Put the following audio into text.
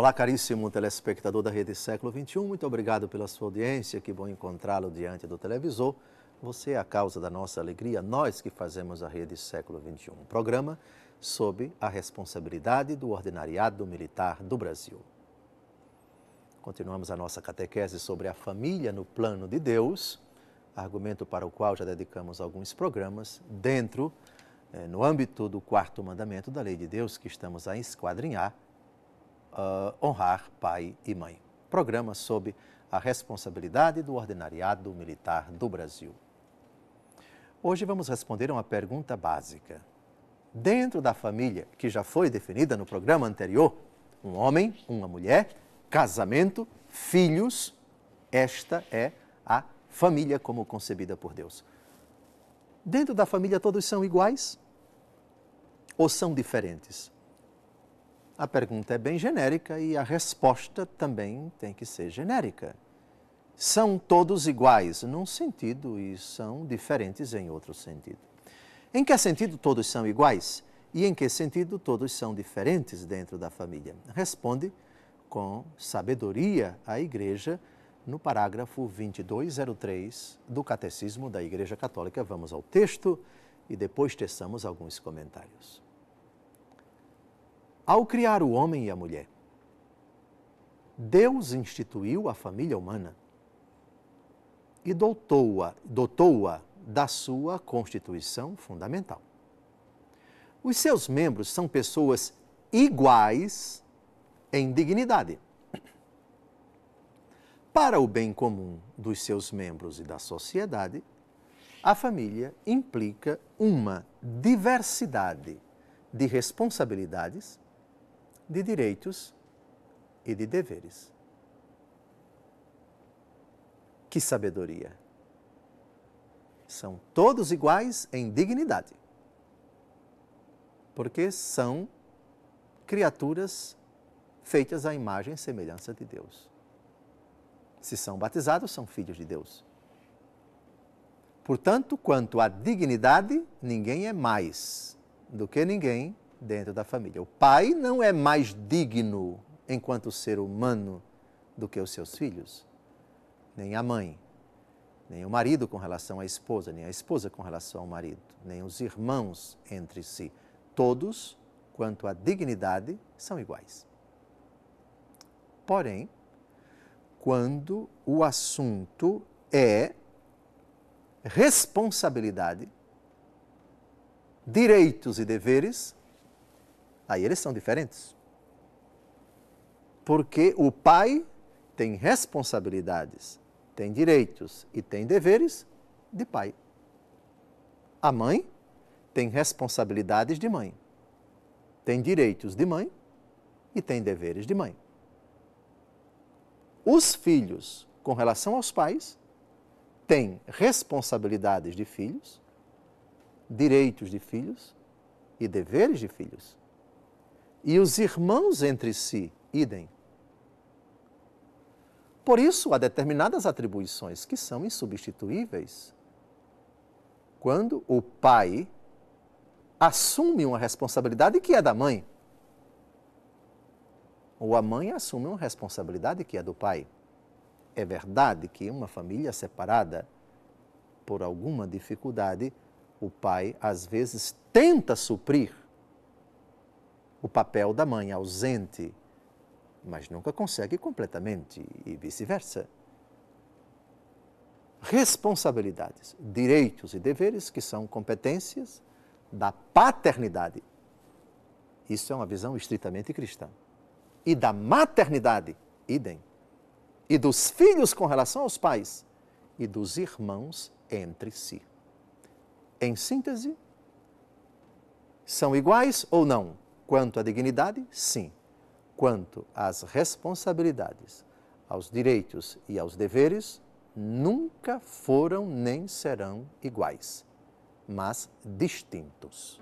Olá, caríssimo telespectador da Rede Século XXI, muito obrigado pela sua audiência, que bom encontrá-lo diante do televisor. Você é a causa da nossa alegria, nós que fazemos a Rede Século XXI, um programa sob a responsabilidade do Ordinariado Militar do Brasil. Continuamos a nossa catequese sobre a família no plano de Deus, argumento para o qual já dedicamos alguns programas no âmbito do quarto mandamento da Lei de Deus que estamos a esquadrinhar, honrar pai e mãe. Programa sob a responsabilidade do Ordinariado Militar do Brasil. Hoje vamos responder a uma pergunta básica. Dentro da família, que já foi definida no programa anterior, um homem, uma mulher, casamento, filhos, esta é a família como concebida por Deus. Dentro da família todos são iguais ou são diferentes? A pergunta é bem genérica e a resposta também tem que ser genérica. São todos iguais num sentido e são diferentes em outro sentido. Em que sentido todos são iguais e em que sentido todos são diferentes dentro da família? Responde com sabedoria a Igreja no parágrafo 2203 do Catecismo da Igreja Católica. Vamos ao texto e depois teçamos alguns comentários. Ao criar o homem e a mulher, Deus instituiu a família humana e dotou-a da sua constituição fundamental. Os seus membros são pessoas iguais em dignidade. Para o bem comum dos seus membros e da sociedade, a família implica uma diversidade de responsabilidades, de direitos e de deveres. Que sabedoria! São todos iguais em dignidade, porque são criaturas feitas à imagem e semelhança de Deus. Se são batizados, são filhos de Deus. Portanto, quanto à dignidade, ninguém é mais do que ninguém dentro da família. O pai não é mais digno enquanto ser humano do que os seus filhos, nem a mãe, nem o marido com relação à esposa, nem a esposa com relação ao marido, nem os irmãos entre si. Todos, quanto à dignidade, são iguais. Porém, quando o assunto é responsabilidade, direitos e deveres, aí eles são diferentes. Porque o pai tem responsabilidades, tem direitos e tem deveres de pai. A mãe tem responsabilidades de mãe, tem direitos de mãe e tem deveres de mãe. Os filhos, com relação aos pais, têm responsabilidades de filhos, direitos de filhos e deveres de filhos. E os irmãos entre si, idem. Por isso, há determinadas atribuições que são insubstituíveis. Quando o pai assume uma responsabilidade que é da mãe, ou a mãe assume uma responsabilidade que é do pai. É verdade que uma família separada, por alguma dificuldade, o pai às vezes tenta suprir o papel da mãe ausente, mas nunca consegue completamente e vice-versa. Responsabilidades, direitos e deveres que são competências da paternidade. Isso é uma visão estritamente cristã. E da maternidade, idem. E dos filhos com relação aos pais e dos irmãos entre si. Em síntese, são iguais ou não? Quanto à dignidade, sim. Quanto às responsabilidades, aos direitos e aos deveres, nunca foram nem serão iguais, mas distintos.